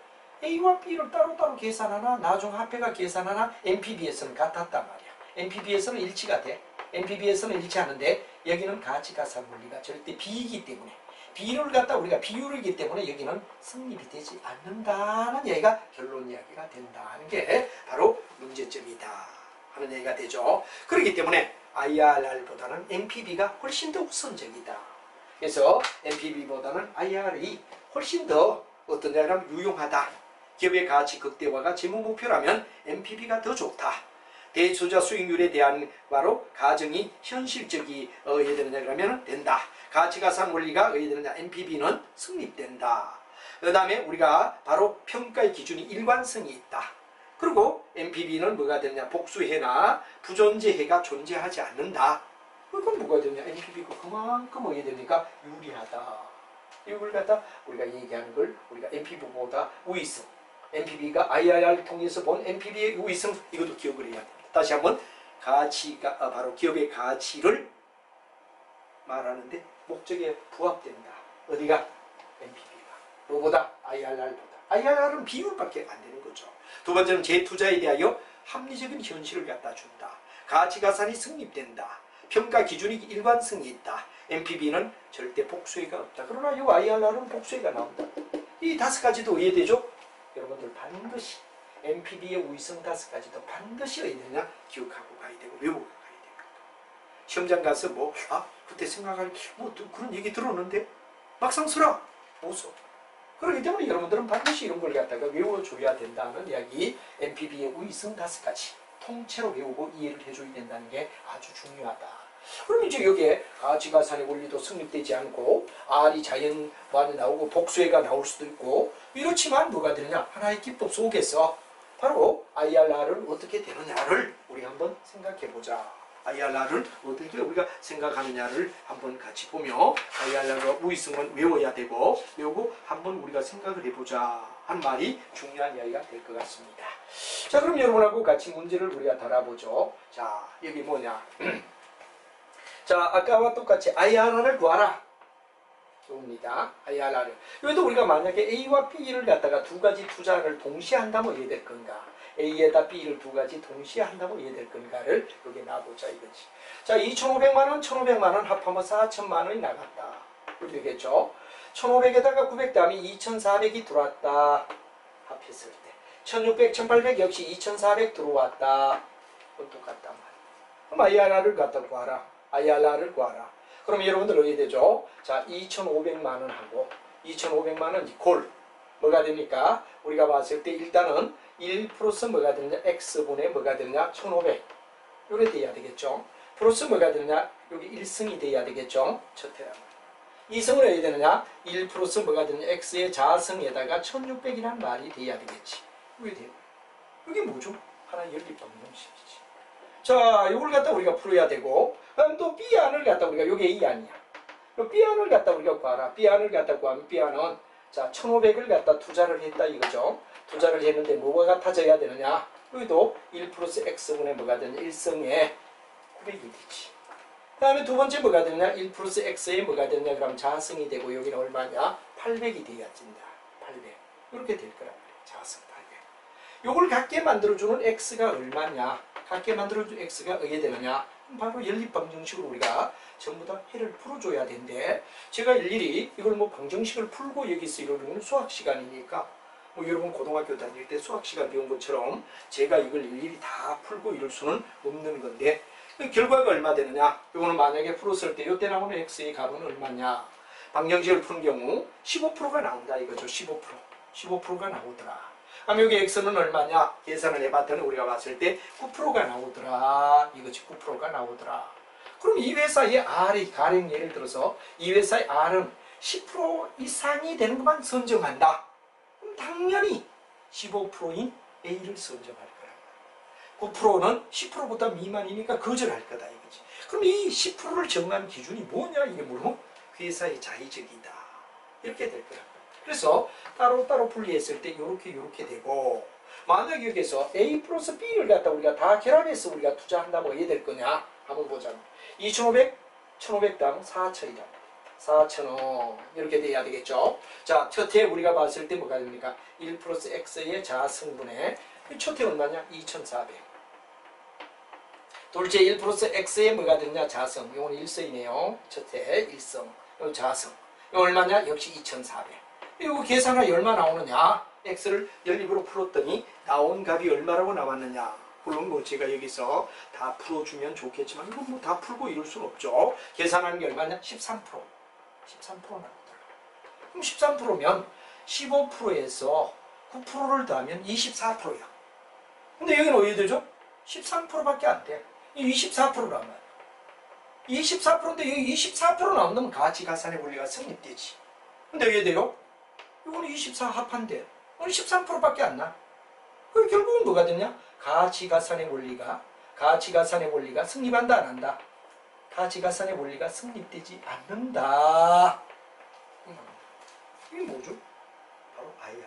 A와 B를 따로따로 계산하나 나중 합해가 계산하나 NPV에서는 같았단 말이야. NPV에서는 일치가 돼. NPV에서는 일치하는데 여기는 가치가산 원리가 절대 B이기 때문에 B를 갖다 우리가 비율이기 때문에 여기는 성립이 되지 않는다는 얘기가 결론 이야기가 된다 하는 게 바로 문제점이다 하는 얘기가 되죠. 그렇기 때문에 IRR보다는 NPV가 훨씬 더 우선적이다. 그래서 NPV보다는 IRR이 훨씬 더 어떠냐면 유용하다. 기업의 가치 극대화가 재무 목표라면 NPV가 더 좋다. 대투자 수익률에 대한 바로 가정이 현실적이 의해되느냐 그러면 된다. 가치가산 원리가 의해되느냐 NPV는 성립된다. 그 다음에 우리가 바로 평가의 기준이 일관성이 있다. 그리고 NPV는 뭐가 되느냐 복수해나 부존재해가 존재하지 않는다. 그건 뭐가 되냐? NPV가 그만큼 어게 되니까 유리하다. 이걸 갖다 우리가 얘기하는 걸 우리가 NPV보다 우위성. NPV가 IRR을 통해서 본 NPV의 우위성 이것도 기억을 해야 됩니다. 다시 한번 가치가 바로 기업의 가치를 말하는데 목적에 부합된다. 어디가? NPV가. 뭐보다? IRR보다. IRR은 비율밖에 안 되는 거죠. 두 번째는 재투자에 대하여 합리적인 현실을 갖다 준다. 가치가산이 성립된다. 평가 기준이 일관성이 있다. NPV는 절대 복수회가 없다. 그러나 이 IRR은 복수회가 나온다. 이 다섯 가지도 이해되죠? 여러분들 반드시 NPV의 우위성 다섯 가지도 반드시 어디냐 기억하고 가야 되고 외우고 가야 됩니다. 시험장 가서 그때 생각할 그런 얘기 들었는데 막상 써라 못 써. 그렇기 때문에 여러분들은 반드시 이런 걸 갖다가 외워줘야 된다는 이야기. NPV의 우위성 다섯 가지 통째로 외우고 이해를 해줘야 된다는 게 아주 중요하다. 그럼 이제 여기에 가치가산의 원리도 성립되지 않고 R이 자연반에 나오고 복수회가 나올 수도 있고 이렇지만 뭐가 되느냐? 하나의 기법 속에서 바로 IRR은 어떻게 되느냐를 우리 한번 생각해보자. IRR을 어떻게 우리가 생각하느냐를 한번 같이 보며 IRR과 우위성은 외워야 되고 외우고 한번 우리가 생각을 해보자 하는 말이 중요한 이야기가 될 것 같습니다. 자, 그럼 여러분하고 같이 문제를 우리가 달아보죠. 자, 여기 뭐냐? 자, 아까와 똑같이 IRR을 구하라. 좋습니다. IRR을. 여기도 우리가 만약에 A와 B를 갖다가 두 가지 투자를 동시에 한다면 어떻게 될 건가? A에다 B를 두 가지 동시에 한다면 어떻게 될 건가를 여기 놔보자 이거지. 자, 2,500만원, 1,500만원 합하면 4천만원이 나갔다. 이렇게 되겠죠? 1,500에다가 900 다음에 2,400이 들어왔다. 합했을 때. 1,600, 1,800 역시 2,400 들어왔다. 그건 똑같단 말이야. 그럼 IRR을 갖다 구하라. IRR을 구하라. 그럼 여러분들 어떻게 되죠? 자, 2,500만원하고 2,500만원 이콜 뭐가 됩니까? 우리가 봤을 때 일단은 1 플러스 뭐가 되느냐? X분의 뭐가 되느냐? 1,500 요래 돼야 되겠죠? 플러스 뭐가 되느냐? 여기 1승이 돼야 되겠죠? 첫 테라만. 2승은 어떻게 되느냐? 1 플러스 뭐가 되느냐? X의 자승에다가 1,600이라는 말이 돼야 되겠지. 왜 돼요? 이게 뭐죠? 하나 연립방정식이지. 자, 이걸 갖다 우리가 풀어야 되고, 그럼 또 B안을 갖다 우리가, 요게 A안이야. B안을 갖다 우리가 구하라. B안을 갖다 구하면 B안은, 자, 1,500을 갖다 투자를 했다 이거죠. 투자를 했는데 뭐가 같아져야 되느냐? 여기도 1 플러스 X분의 뭐가 되느냐? 1승에 900이 되지. 그 다음에 두 번째 뭐가 되느냐? 1 플러스 X에 뭐가 되느냐? 그럼 자승이 되고, 여기는 얼마냐? 800이 돼야 진다. 800. 이렇게 될 거란 말이야. 자승 800. 요걸 갖게 만들어주는 X가 얼마냐? 갖게 만들어준 X가 어떻게 되느냐? 바로 연립방정식으로 우리가 전부 다 해를 풀어줘야 되는데, 제가 일일이 이걸 뭐 방정식을 풀고 여기서 이러는 수학 시간이니까, 뭐 여러분 고등학교 다닐 때 수학 시간 배운 것처럼 제가 이걸 일일이 다 풀고 이럴 수는 없는 건데, 결과가 얼마 되느냐? 이거는 만약에 풀었을 때 이때 나오는 X의 값은 얼마냐? 방정식을 푸는 경우 15%가 나온다 이거죠. 15%가 나오더라. 그럼 여기 X는 얼마냐? 계산을 해봤더니 우리가 봤을 때 9%가 나오더라. 이거지 9%가 나오더라. 그럼 이 회사의 R의 가령 예를 들어서 이 회사의 R은 10% 이상이 되는 것만 선정한다. 그럼 당연히 15%인 A를 선정할 거야. 9%는 10%보다 미만이니까 거절할 거다 이거지. 그럼 이 10%를 정한 기준이 뭐냐? 이게 물으면 회사의 자의적이다. 이렇게 될 거야. 그래서 따로따로 분리했을 때 요렇게 되고, 만약 여기서 A 플러스 B를 갖다 우리가 다 결합해서 우리가 투자한다면 어떻게 될 거냐? 한번 보자. 2,500, 1,500 다음 4,000이다. 4,000원 이렇게 돼야 되겠죠? 자, 첫해 우리가 봤을 때 뭐가 됩니까? 1 플러스 X의 자승분의 첫해 얼마냐? 2,400. 둘째 1 플러스 X의 뭐가 되느냐? 자승. 이건 1승이네요. 첫해 1승. 이건 자승. 이건 얼마냐? 역시 2,400. 이거 계산하면 얼마 나오느냐? X를 연립으로 풀었더니 나온 값이 얼마라고 나왔느냐? 물론 뭐 제가 여기서 다 풀어주면 좋겠지만 이건 뭐 다 풀고 이럴 수는 없죠. 계산하는 게 얼마냐? 13%. 13% 나오더라. 그럼 13%면 15%에서 9%를 더하면 24%야. 근데 여기는 어떻게 되죠? 13%밖에 안 돼. 24%란 말이야. 24%인데 여기 24% 나온다면 가치가산의 원리가 성립되지. 근데 왜 돼요? 이거는 24 합한데 오늘 13%밖에 안 나. 그럼 결국은 뭐가 되냐? 가치가산의 원리가 성립한다 안 한다? 가치가산의 원리가 성립되지 않는다. 이게 뭐죠? 바로 IRR.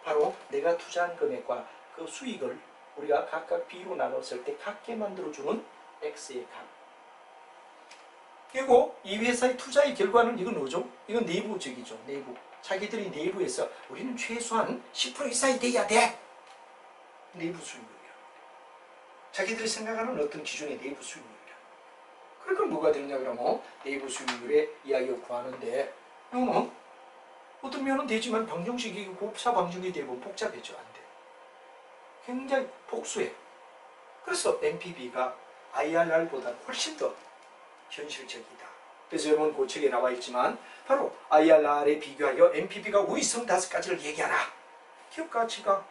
바로 내가 투자한 금액과 그 수익을 우리가 각각 B로 나눴을 때 같게 만들어주는 X의 값. 그리고 이 회사의 투자의 결과는 이건 뭐죠? 이건 내부적이죠. 내부. 자기들이 내부에서 우리는 최소한 10% 이상이 돼야 돼. 내부 수익률이야. 자기들이 생각하는 어떤 기준의 내부 수익률이야. 그러니까 뭐가 되느냐 그러면 내부 수익률의 이야기를 구하는데 이거는 어떤 면은 되지만 방정식이 곱사 방정식이 되면 복잡해져. 안 돼. 굉장히 복수해. 그래서 NPV가 IRR보다 훨씬 더 현실적이다. 그래서 여러분 그 책에 나와 있지만 바로 IRR에 비교하여 NPV가 우위성 5가지를 얘기하라. 기업 가치가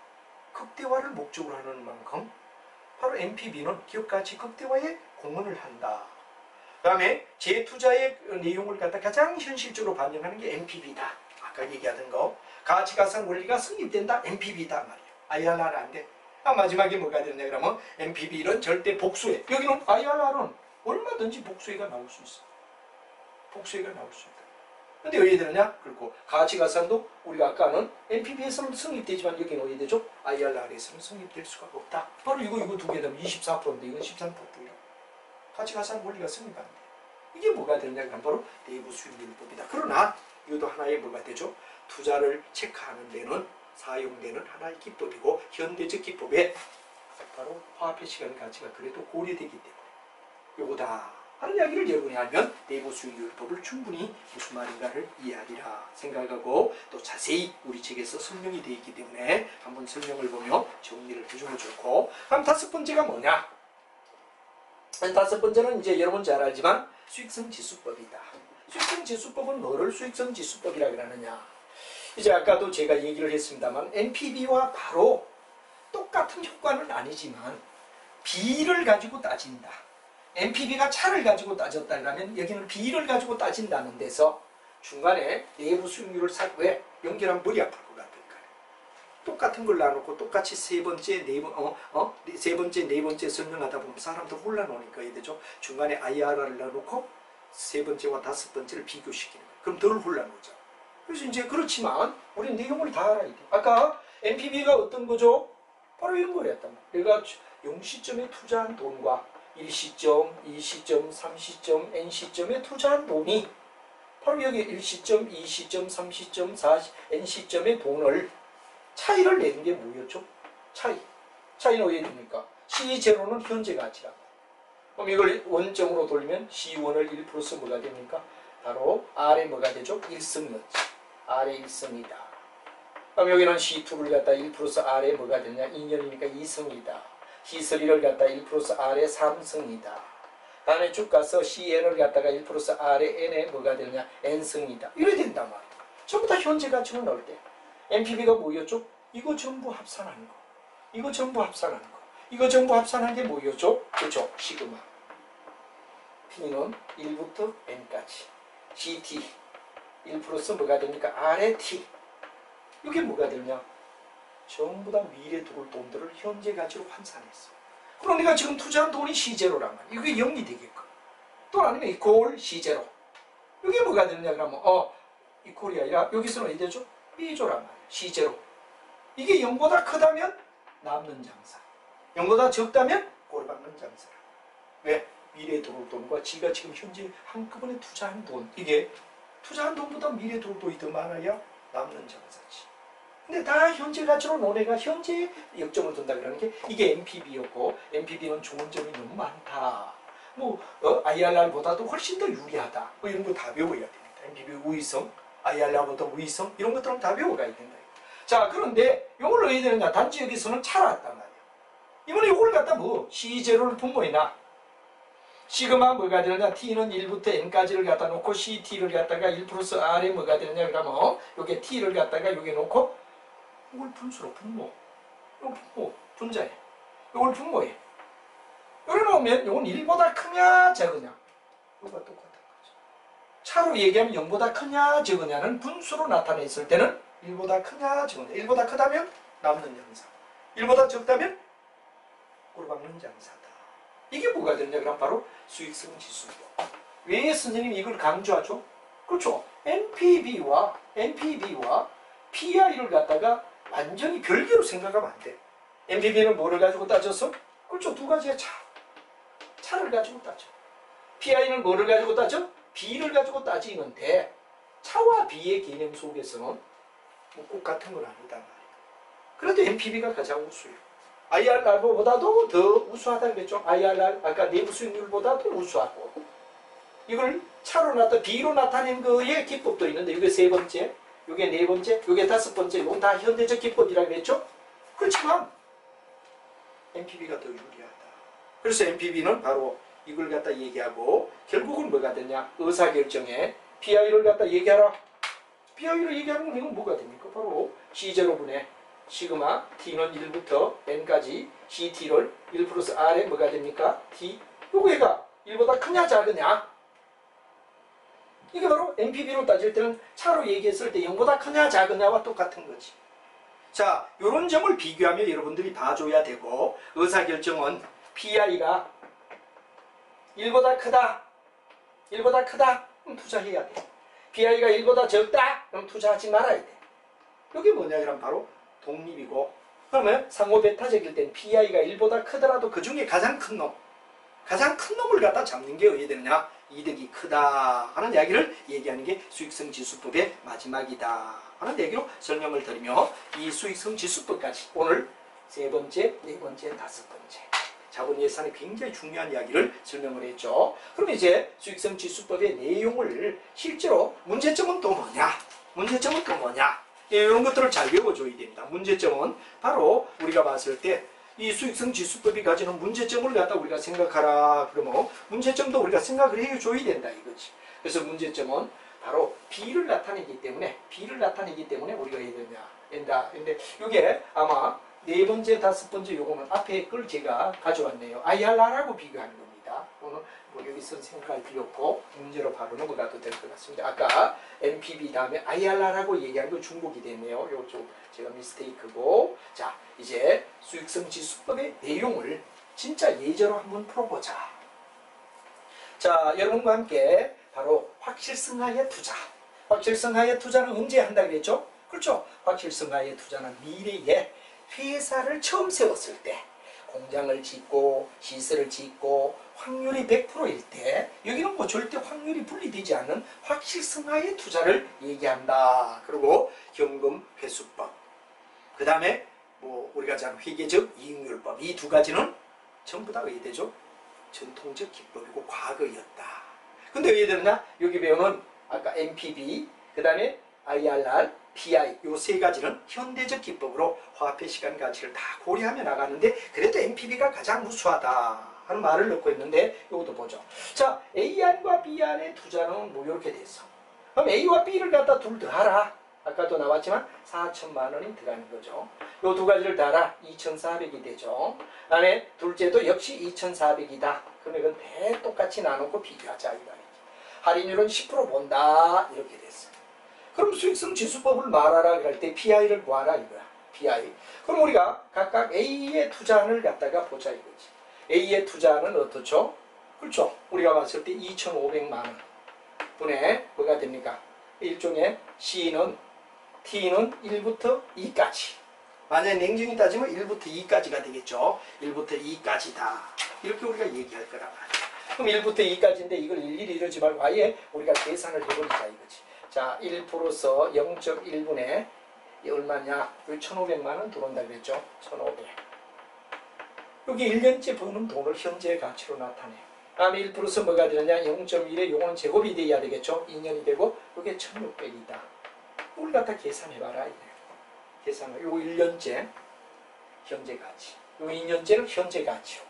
극대화를 목적으로 하는 만큼 바로 NPV는 기업 가치 극대화에 공헌을 한다. 그 다음에 재투자의 내용을 갖다 가장 현실적으로 반영하는 게 NPV다. 아까 얘기하던 거 가치가산 원리가 성립된다. NPV다 말이야. IRR 안 돼. 마지막에 뭐가 되느냐 그러면 NPV는 절대 복수해. 여기는 IRR은 얼마든지 복수해가 나올 수 있어. 복수해가 나올 수 있다. 근데 왜 되느냐? 그리고 가치가산도 우리가 아까는 NPV에서는 성립되지만 여기는 왜 되죠? IRR에서는 성립될 수가 없다. 바로 이거 두 개 되면 24%인데 이건 13%이라. 가치가산 원리가 성립 안 돼. 이게 뭐가 되느냐? 그럼 바로 내부 수익률법이다. 그러나 이것도 하나의 뭐가 되죠? 투자를 체크하는 데는 사용되는 하나의 기법이고 현대적 기법에 바로 화폐 시간 가치가 그래도 고려되기 때문에 요거다 하는 이야기를 여러분이 알면 내부 수익률법을 충분히 무슨 말인가를 이해하리라 생각하고 또 자세히 우리 책에서 설명이 되어 있기 때문에 한번 설명을 보며 정리를 해주면 좋고 그럼 5번째가 뭐냐? 5번째는 이제 여러분 잘 알지만 수익성 지수법이다. 수익성 지수법은 뭐를 수익성 지수법이라 그러느냐? 이제 아까도 제가 얘기를 했습니다만 NPV와 바로 똑같은 효과는 아니지만 B를 가지고 따진다. NPV가 차를 가지고 따졌다면 여기는 B를 가지고 따진다는 데서 중간에 내부 수익률을 왜 연결하면 머리 아플 것 같으니까 똑같은 걸 놔놓고 똑같이 세 번째, 네 번째 설명하다 보면 사람도 혼란오니까 되죠. 중간에 IRR을 놔놓고 세 번째와 5번째를 비교시키는 거예요. 그럼 덜 혼란오죠. 그래서 이제 그렇지만 우리 내용을 다 알아야 돼. 아까 NPV가 어떤 거죠? 바로 이런 거였단 말이야. 내가 0시점에 투자한 돈과 1시점, 2시점, 3시점, N시점에 투자한 돈이 바로 여기 1시점, 2시점, 3시점, 4시, N시점의 돈을 차이를 내는 게 뭐였죠? 차이는 왜 됩니까? C0는 현재 가치라고. 그럼 이걸 원점으로 돌리면 C1을 1 플러스 뭐가 됩니까? 바로 R에 뭐가 되죠? 1승이었지. R의 1승이다. 그럼 여기는 C2를 갖다 1 플러스 R에 뭐가 되냐? 2년이니까 2승이다. C3를 갖다 1 플러스 R에 3승이다. 다음에 쭉 가서 CN을 갖다가 1 플러스 R에 N에 뭐가 되냐? N승이다. 이래야 된단 말이야. 전부 다 현재 가치를 넣을 때. NPV가 뭐였죠? 이거 전부 합산하는 거. 이거 전부 합산하는 거. 이거 전부 합산한 게 뭐였죠? 그죠? 시그마. T는 1부터 N까지. GT. 1 플러스 뭐가 됩니까? R의 T. 이게 뭐가 되냐? 전부 다 미래 들어올 돈들을 현재 가치로 환산했어. 그럼 내가 지금 투자한 돈이 C0란 말이야. 이게 0이 되겠고. 또 아니면 이퀄 C0. 이게 뭐가 되느냐 그러면 이퀄이 아니라 여기서는 어디 되죠? B조란 말이야. C0. 이게 0보다 크다면 남는 장사. 0보다 적다면 꼴받는 장사. 왜? 미래에 들어올 돈과 지가 지금 현재 한꺼번에 투자한 돈. 이게 투자한 돈보다 미래에 들어올 돈이 더 많아야 남는 장사지. 근데 다 현재 가치로 너네가 현재 역점을 둔다 그러는 게 이게 NPV였고 NPV는 좋은 점이 너무 많다. IRR보다도 훨씬 더 유리하다. 이런 거 다 배워야 됩니다. NPV 우위성, IRR보다 우위성 이런 것들은 다 배워가야 된다. 자 그런데 이걸 넣어야 되느냐? 단지 여기서는 차라왔단 말이야. 이번에 이걸 갖다 C0를 분모해놔. 시그마 뭐가 되느냐? T는 1부터 N까지를 갖다 놓고 CT를 갖다가 1 플러스 R에 뭐가 되느냐? 그러면 요게 T를 갖다가 여기 놓고 이걸 분수로 분모. 이거 분모. 분자해. 이걸 분모해. 이래 놓으면 이건 1보다 크냐 적으냐? 이거가 똑같은 거죠. 차로 얘기하면 0보다 크냐 적으냐는 분수로 나타냈을 때는 1보다 크냐 적으냐. 1보다 크다면 남는 장사. 1보다 적다면 꼴박는 장사다. 이게 뭐가 되느냐? 그럼 바로 수익성 지수법. 왜 선생님이 이걸 강조하죠? 그렇죠. NPV와 PI를 갖다가 완전히 별개로 생각하면 안 돼. NPV는 뭐를 가지고 따졌어? 그렇죠. 두 가지의 차를 가지고 따져. PI는 뭐를 가지고 따져? B를 가지고 따지는데 차와 B의 개념 속에서는 꼭 같은 건 아니다 말이에요. 그래도 NPV가 가장 우수해요. IRR보다도 더 우수하다고 그랬죠. IRR, 아까 내부 수익률보다도 우수하고. 이걸 차로 B로 나타낸 거에 기법도 있는데 이게 세 번째, 이게 네 번째, 이게 다섯 번째, 이건 다 현대적 기법이라고 했죠. 그렇지만 NPV가 더 유리하다. 그래서 NPV는 바로 이걸 갖다 얘기하고 결국은 뭐가 되냐? 의사결정에 PI를 갖다 얘기하라. PI를 얘기하는 건 이건 뭐가 됩니까? 바로 C0분의 시그마 T는 1부터 N까지 CT를 1 플러스 R에 뭐가 됩니까? T. 요거 얘가 1보다 크냐 작으냐? 이게 바로 NPV로 따질 때는 차로 얘기했을 때 0보다 크냐 작으냐와 똑같은 거지. 자, 요런 점을 비교하며 여러분들이 봐줘야 되고 의사결정은 PI가 1보다 크다. 1보다 크다. 그럼 투자해야 돼. PI가 1보다 적다. 그럼 투자하지 말아야 돼. 이게 뭐냐? 그럼 바로 독립이고 그러면 상호배타적일 땐 PI가 1보다 크더라도 그 중에 가장 큰 놈을 갖다 잡는 게 어디 되느냐? 이득이 크다 하는 이야기를 얘기하는 게 수익성 지수법의 마지막이다 하는 얘기로 설명을 드리며 이 수익성 지수법까지 오늘 세 번째, 네 번째, 다섯 번째 자본 예산이 굉장히 중요한 이야기를 설명을 했죠. 그럼 이제 수익성 지수법의 내용을 실제로 문제점은 또 뭐냐? 이런 것들을 잘 외워줘야 됩니다. 문제점은 바로 우리가 봤을 때 이 수익성 지수법이 가지는 문제점을 갖다 우리가 생각하라. 그러면 문제점도 우리가 생각을 해줘야 된다 이거지. 그래서 문제점은 바로 B를 나타내기 때문에 우리가 해야 된다. 근데 이게 아마 네 번째, 다섯 번째 요거는 앞에 걸 제가 가져왔네요. IRR하고 비교하는 겁니다. 오늘 뭐 여기서 생각할 필요 없고 문제로 바로 넘어가도 될 것 같습니다. 아까 NPV 다음에 IRR하고 얘기한 거 중복이 됐네요. 요쪽 제가 미스테이크고. 자, 이제 수익성 지수법의 내용을 진짜 예제로 한번 풀어보자. 자, 여러분과 함께 바로 확실성하에 투자. 확실성하에 투자는 언제 한다 그랬죠? 그렇죠. 확실성하에 투자는 미래에 회사를 처음 세웠을 때 공장을 짓고 시설을 짓고 확률이 100%일 때 여기는 뭐 절대 확률이 분리되지 않는 확실성하의 투자를 얘기한다. 그리고 현금 회수법. 그 다음에 뭐 우리가 잘 회계적 이익률법. 이 두 가지는 전부 다 의대죠. 전통적 기법이고 과거였다. 근데 왜 되느냐? 여기 배우는 아까 NPV, 그 다음에 IRR, PI 요 세 가지는 현대적 기법으로 화폐 시간 가치를 다 고려하며 나가는데 그래도 NPV가 가장 우수하다 하는 말을 넣고 있는데 이것도 보죠. 자, A안과 B안의 투자는 뭐 이렇게 됐어. 그럼 A와 B를 갖다 둘 더 하라. 아까도 나왔지만 4천만 원이 들어가는 거죠. 요 두 가지를 다 하라. 2,400이 되죠. 그다음에 둘째도 역시 2,400이다. 그러면 이건 대 똑같이 나누고 비교하자 이 말이지. 할인율은 10% 본다 이렇게 됐어. 그럼 수익성 지수법을 말하라 그럴 때 PI를 구하라 이거야. PI. 그럼 우리가 각각 A의 투자안을 갖다가 보자 이거지. A의 투자안은 어떻죠? 그렇죠. 우리가 봤을 때 2,500만 원 분의 뭐가 됩니까? 일종의 T는 1부터 2까지. 만약에 냉정히 따지면 1부터 2까지가 되겠죠. 1부터 2까지다. 이렇게 우리가 얘기할 거란 말이야. 그럼 1부터 2까지인데 이걸 일일이 이러지 말고 아예 우리가 계산을 해버리자 이거지. 자, 1%서 0.1분의 얼마냐? 여기 1,500만 원 들어온다 그랬죠? 1,500. 여기 1년째 버는 돈을 현재 가치로 나타내. 다음에 1%서 뭐가 되느냐? 0.1에 요거는 제곱이 돼야 되겠죠? 2년이 되고 이게 1,600이다. 이걸 갖다 계산해봐라. 계산을. 요거 1년째 현재 가치. 요 2년째는 현재 가치로.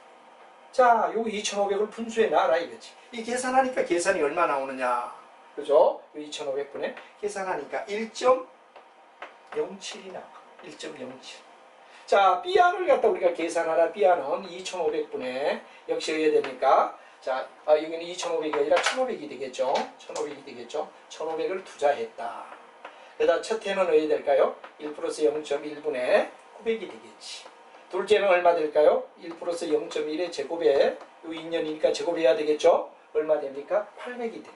자, 요거 2,500을 분수에 놔라 이거지. 이 계산하니까 계산이 얼마 나오느냐? 그죠? 2,500분에 계산하니까 1.07이 나와. 1.07. 자, B안을 갖다 우리가 계산하라. B안은 2,500분에 역시 어야 됩니까? 자, 여기는 2,500이 아니라 1,500이 되겠죠? 1,500이 되겠죠? 1,500을 투자했다. 그다음 첫 해는 어야 될까요? 1 플러스 0.1분에 900이 되겠지. 둘째는 얼마 될까요? 1 플러스 0.1의 제곱에 요 2년이니까 제곱해야 되겠죠? 얼마 됩니까? 800이 되냐.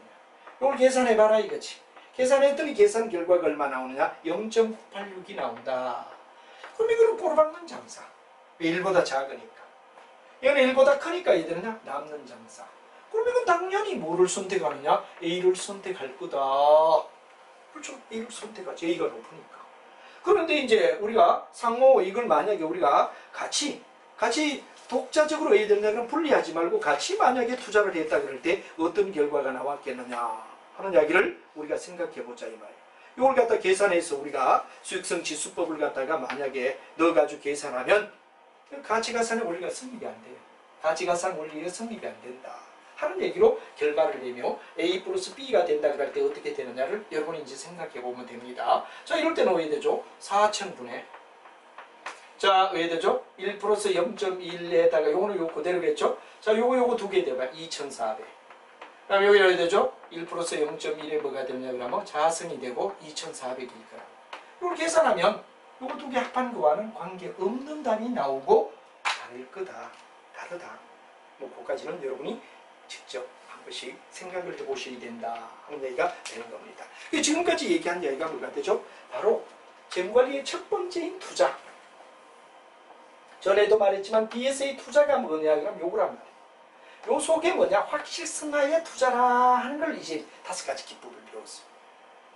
이걸 계산해봐라 이거지. 계산했더니 계산 결과가 얼마 나오느냐? 0.986이 나온다. 그럼 이거는 꼬르박는 장사. 왜 1보다 작으니까. 얘는 1보다 크니까 얘들은요 남는 장사. 그럼 이건 당연히 뭐를 선택하느냐? A를 선택할 거다. 그렇죠? A를 선택하지. A가 높으니까. 그런데 이제 우리가 상호 이걸 만약에 우리가 같이 독자적으로 A들은 분리하지 말고 같이 만약에 투자를 했다 그럴 때 어떤 결과가 나왔겠느냐 하는 이야기를 우리가 생각해 보자 이 말이에요. 이걸 갖다 계산해서 우리가 수익성 지수법을 갖다가 만약에 넣어가지고 계산하면 가치가산의 원리가 성립이 안 돼요. 가치가산 원리가 성립이 안 된다 하는 얘기로 결과를 내며 A 플러스 B가 된다 그럴 때 어떻게 되느냐를 여러분이 이제 생각해 보면 됩니다. 자, 이럴 때는 어떻게 되죠? 4,000분의 자, 왜 되죠? 1 플러스 0.1에다가 요거는 요거 그대로겠죠? 자, 요거 두 개 돼봐. 2,400. 그럼 여기 어떻게 되죠? 1 플러스 0.1에 뭐가 되냐 그러면 자승이 되고 2,400일 거라. 이걸 계산하면 요거 두 개 합한 거와는 관계없는 답이 나오고 다를 거다. 다르다. 뭐 그까지는 여러분이 직접 한 번씩 생각을 해보셔야 된다 하는 얘기가 되는 겁니다. 지금까지 얘기한 얘기가 뭐가 되죠? 바로 재무관리의 첫 번째인 투자. 전에도 말했지만 BSA 투자가 뭐냐 그럼 요거란 말이에요. 요 속에 뭐냐 확실성하에 투자라 하는 걸 이제 5가지 기법을 배웠어요.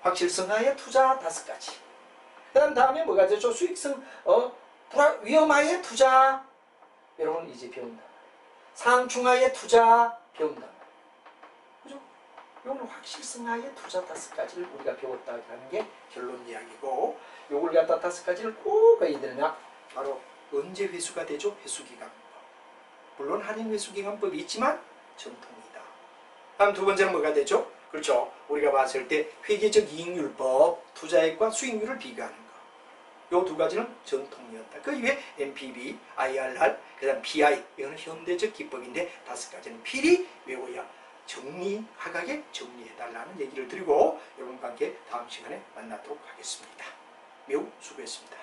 확실성하에 투자 5가지. 그 다음에 뭐가 되죠? 수익성 위험하에 투자 여러분 이제 배운다. 상충하에 투자 배운다. 그죠? 요걸 확실성하에 투자 5가지를 우리가 배웠다는 게 결론 이야기고 요걸 갖다 5가지를 꼭 어디 되느냐 바로 언제 회수가 되죠? 회수기간법. 물론 한인 회수기간법이 있지만 전통이다. 다음 두 번째는 뭐가 되죠? 그렇죠. 우리가 봤을 때 회계적 이익률법, 투자액과 수익률을 비교하는 거. 요 두 가지는 전통이었다. 그 이외에 NPV, IRR, 그 다음 PI, 이거는 현대적 기법인데 5가지는 필히 외워야 정리하게 정리해달라는 얘기를 드리고 여러분과 함께 다음 시간에 만나도록 하겠습니다. 매우 수고했습니다.